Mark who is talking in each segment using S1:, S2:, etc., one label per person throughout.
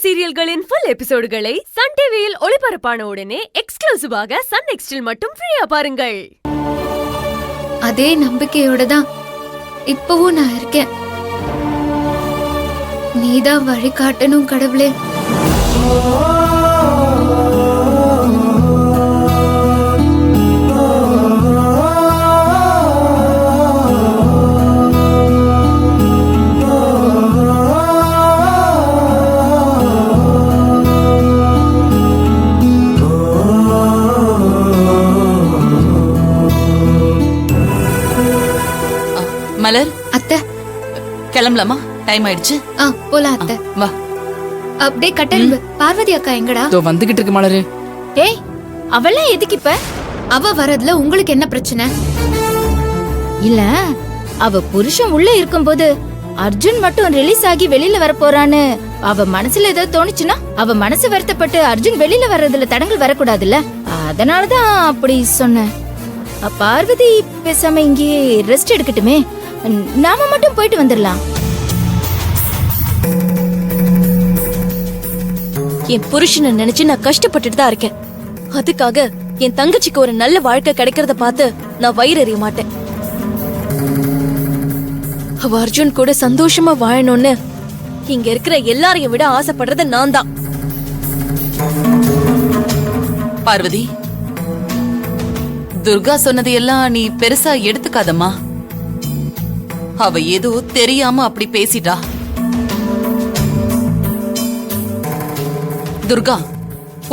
S1: சீரியல்களின் full எபிசோடுகளை Sun டிவியில் ஒளிபரப்பான உடனே எக்ஸ்க்ளூசிவாக சன் நெக்ஸ்டில் மட்டும் ஃப்ரீயா பாருங்கள்.
S2: அதே நம்பிக்கையோட தான் இப்பவும் நான் இருக்கேன். நீதான் வழி காட்டணும் கடவுளே.
S3: மலர்
S2: அத்தை
S3: கிளம்பலாமா? டைம் ஆயிடுச்சு.
S2: போலாம் அத்தை.
S3: வா.
S2: அப்படியே கட்டெலும்பு. பார்வதி அக்கா எங்கடா?
S4: தோ வந்துகிட்டு இருக்கு மலரு.
S2: ஏய், அவெல்லாம் எதுக்கு இப்ப? அவ வரதுல உங்களுக்கு என்ன பிரச்சனை?
S5: இல்ல, அவ புருஷன் உள்ள இருக்கும்போது அர்ஜுன் மட்டும் ரிலீஸ் ஆகி வெளியில வர போறான்னு அவ மனசுல ஏதாவது தோணுச்சுன்னா அவ மனசு வருத்தப்பட்டு அர்ஜுன் வெளியில வர்றதுல தடங்கள் வரக்கூடாதுல்ல, அதனாலதான் அப்படி சொன்னேன். பார்வதி பேசாம இங்கேயே ரெஸ்ட் எடுக்கட்டுமே, நாம மட்டும் போயிட்டு வந்துடலாம்.
S1: என் புருஷனை நினைச்சு நான் கஷ்டப்பட்டுட்டு தான் இருக்கேன். அதுக்காக என் தங்கச்சிக்கு ஒரு நல்ல வாழ்க்கை கிடைக்கிறத பார்த்து நான் வயிறறிய மாட்டேன். அவ அர்ஜுன் கூட சந்தோஷமா வாழணும்னு இங்க இருக்கிற எல்லாரையும் விட ஆசைப்படுறது நான் தான்.
S3: பார்வதி, துர்கா சொன்னது எல்லாம் நீ பெருசா எடுத்துக்காதம்மா. அவ ஏதோ தெரியாம அப்படி பேசிட்டா. துர்கா,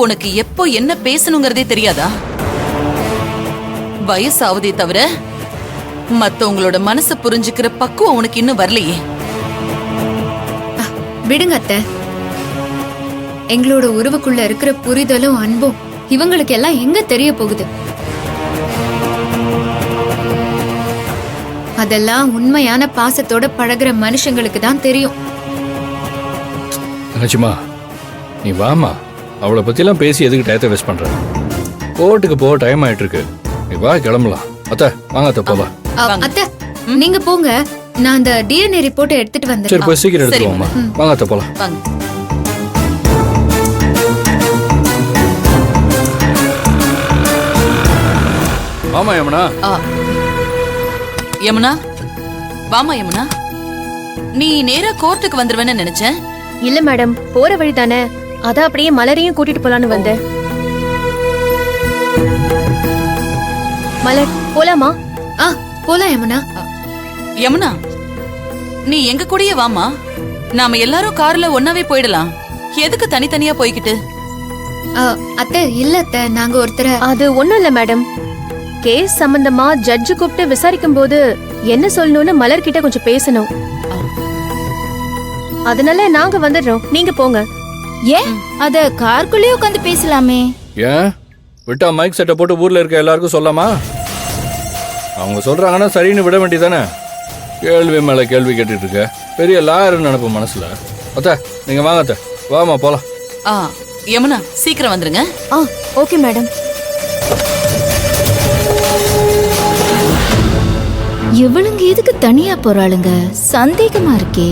S3: உனக்கு எப்போ என்ன பேசணுங்கிறதே தெரியாதா? வயசாவதே தவிர மத்தவங்களோட மனச புரிஞ்சுக்கிற பக்குவம் உனக்கு இன்னும் வரலையே.
S2: விடுங்க அத்தை. எங்களோட உறவுக்குள்ள இருக்கிற புரிதலும் அன்பும் இவங்களுக்கு எல்லாம் எங்க தெரிய போகுது? அதெல்லாம் உண்மையான பாசத்தோட பழகுற மனுஷங்களுக்கு தான் தெரியும்.
S6: தங்கச்சிமா, நீ வாமா. அவளை பத்திலாம் பேசி எதுக்கு டயத்தை வேஸ்ட் பண்ற? கோர்ட்டுக்கு போக டைம் ஆயிட்டு இருக்கு. நீ வா, கிளம்பலாம். அத்தை வாங்க அத்தை, போவா.
S2: அத்தை நீங்க போங்க, நான் அந்த டிஎன்ஏ ரிப்போர்ட் எடுத்துட்டு வந்தேன்.
S6: சரி, போய் சீக்கிரம் எடுத்துக்கோமா. வாங்க அத்தை, போலாம். ஆமா யமுனா.
S3: யமுனா, வாமா யமுனா. நீ நேரா கோர்ட்டுக்கு வந்துருவேன்னு நினைச்சேன்.
S1: இல்ல மேடம், போற வழி தானே, அதான் அப்படியே மலரையும் கூட்டிட்டு போலான்னு வந்தேன். மலர், போலாமா?
S2: போலாம் யமுனா.
S3: யமுனா, நீ எங்க கூடயே வாமா. நாம எல்லாரும் கார்ல ஒன்னாவே போயிடலாம். எதுக்கு தனித்தனியா போய்கிட்டு?
S2: அத்தை இல்ல அத்தை, நாங்க ஒருத்தர.
S1: அது ஒண்ணும் இல்ல மேடம், கேஸ் சம்பந்தமா ஜட்ஜு கூப்பிட்டு விசாரிக்கும் போது என்ன சொல்லணும்னு மலர் கிட்ட கொஞ்சம் பேசணும். அதனால நாங்க வந்துடுறோம், நீங்க போங்க.
S5: ஏன் அத காருக்குள்ளே உட்காந்து பேசலாமே?
S6: ஏன் விட்டா மைக் செட்டை போட்டு ஊர்ல இருக்க எல்லாருக்கும் சொல்லாமா? அவங்க சொல்றாங்கன்னா சரின்னு விட வேண்டியதானே? கேள்வி மேல கேள்வி கேட்டுட்டு இருக்க. பெரிய லாயர்னு நினைப்பு மனசுல. அத்தை நீங்க வாங்க அத்தை, வாமா போலாம்.
S3: யமுனா, சீக்கிரம் வந்துருங்க.
S1: Okay madam.
S5: இவளுங்க எதுக்கு தனியா போறாளுங்க? சந்தேகமா இருக்கே.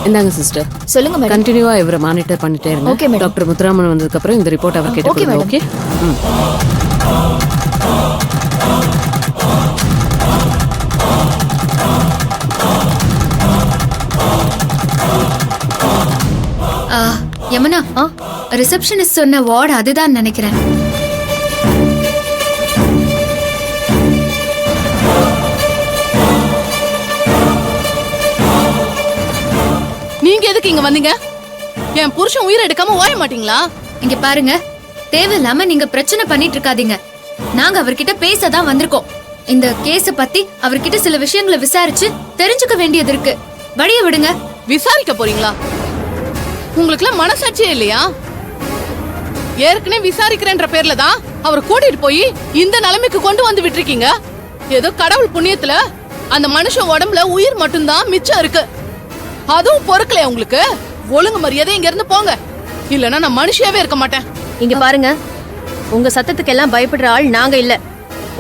S7: இந்தாங்க சிஸ்டர்.
S5: சொல்லுங்க மேடம்.
S7: கண்டினியூவா இவரை மானிட்டர் பண்ணிட்டே இருங்க.
S5: Okay madam.
S7: டாக்டர் முத்துராமன் வந்ததுக்கு அப்புறம் இந்த ரிப்போர்ட் அவர் கிட்ட கொடுங்க. ஓகே.
S2: யமுனா, ரிசப்ஷனிஸ்ட் சொன்ன வார்டு அதுதான் நினைக்கிறேன்.
S8: நீங்க எதுக்கு இங்க வந்தீங்க? என் புருஷன் உயிரை எடுக்காம ஓய மாட்டீங்களா?
S2: இங்க பாருங்க, தேவையில்லாம நீங்க பிரச்சனை பண்ணிட்டு இருக்காதீங்க. நாங்க அவர்கிட்ட பேசதான் வந்திருக்கோம். இந்த கேஸ பத்தி அவர்கிட்ட சில விஷயங்களை விசாரிச்சு தெரிஞ்சுக்க வேண்டியது இருக்கு. வழிய விடுங்க.
S8: விசாரிக்க போறீங்களா? உங்களுக்குலாம் மனசாட்சியே இல்லையா? ஏற்கனவே விசாரிக்கிறேன்ற பேர்ல தான் அவர் கூட்டிட்டு போய் இந்த நிலைமைக்கு கொண்டு வந்து விட்டுருக்கீங்க. ஏதோ கடவுள் புண்ணியத்துல அந்த மனுஷன் உடம்புல உயிர் மட்டும்தான் மிச்சம் இருக்கு. அதுவும் பொறுக்கலையா உங்களுக்கு? ஒழுங்கு மரியாதை இங்க இருந்து போங்க, இல்லனா நான் மனுஷியாவே இருக்க மாட்டேன்.
S4: இங்க பாருங்க, உங்க சத்தத்துக்கு எல்லாம் பயப்படுற ஆள் நாங்க இல்ல.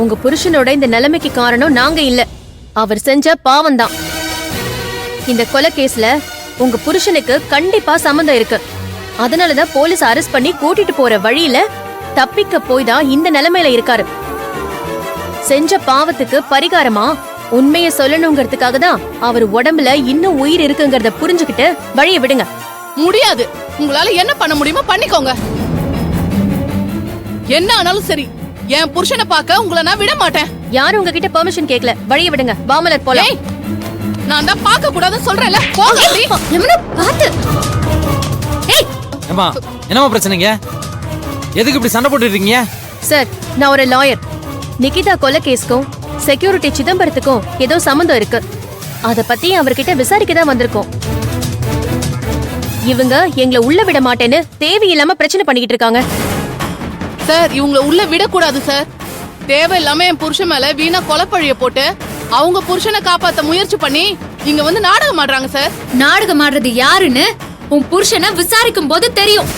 S4: உங்க புருஷனோட இந்த நிலைமைக்கு காரணம் நாங்க இல்ல, அவர் செஞ்ச பாவம் தான். இந்த கொலை கேஸ்ல உங்க புருஷனுக்கு கண்டிப்பா சம்மந்தம் இருக்கு. அதனாலதான் போலீஸ் அரெஸ்ட் பண்ணி கூட்டிட்டு போற வழியில தப்பிக்க போய் தான் இந்த நிலைமையில இருக்காரு. செஞ்ச பாவத்துக்கு பரிகாரமா உண்மைய சொல்லணுங்கிறதுக்காக தான் அவர் உடம்புல இன்னும் உயிர் இருக்குங்கிறத புரிஞ்சுக்கிட்டு வழிய விடுங்க.
S8: முடியாது. உங்களால என்ன பண்ண முடியுமோ பண்ணிக்கோங்க. என்ன ஆனாலும் சரி, என் புருஷனை பார்க்க உங்களை நான் விட மாட்டேன்.
S4: யாரும் உங்ககிட்ட பெர்மிஷன் கேட்கல, வழிய விடுங்க. பாமலர் போலாம்.
S8: ஏய், நான் தான் பார்க்க கூடாதுன்னு சொல்றேன்ல, போங்க. அப்படி.
S2: யமுனா பாத்து. ஏய்,
S9: ஏமா என்னமா பிரச்சனைங்க? எதுக்கு இப்படி சண்டை போட்டுட்டு இருக்கீங்க?
S4: சார், நான் ஒரு லாயர். நிகிதா கொலை கேஸ்க்கும் செக்யூரிட்டி சிதம்பரத்துக்கும் ஏதோ சம்மந்தம் இருக்கு. அத பத்தி அவர்கிட்ட விசாரிக்க தான் வந்திருக்கோம். இவங்க எங்களை உள்ள விட மாட்டேன்னு தேவையில்லாம பிரச்சனை பண்ணிக்கிட்டு இருக்காங்க.
S8: சார், இவங்களை உள்ள விடக்கூடாது சார். தேவையில்லாம என் புருஷன் மேல வீணா கொலைப்பழிய போட்டு அவங்க புருஷனை காப்பாத்த முயற்சி பண்ணி இங்க வந்து நாடகம் ஆடுறாங்க சார்.
S2: நாடகம் ஆடுறது யாருன்னு உன் புருஷனை விசாரிக்கும் போது தெரியும்.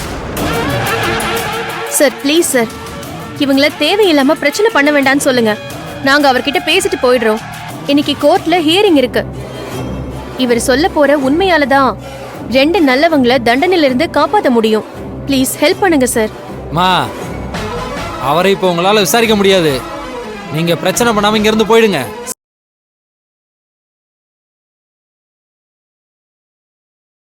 S4: சார், ப்ளீஸ் சார், இவங்கள தேவையில்லாம பிரச்சனை பண்ண வேண்டாம்னு சொல்லுங்க. நாங்க அவர்கிட்ட பேசிட்டு போயிடுறோம். இன்னைக்கு கோர்ட்ல ஹியரிங் இருக்கு. இவர் சொல்ல போற உண்மையால தான் 2 நல்லவங்கள தண்டனையில இருந்து காப்பாத்த முடியும். ப்ளீஸ் ஹெல்ப் பண்ணுங்க சார்.
S9: மா, அவரை இப்போ உங்களால விசாரிக்க முடியாது. நீங்க பிரச்சனை பண்ணாம இங்க இருந்து போயிடுங்க.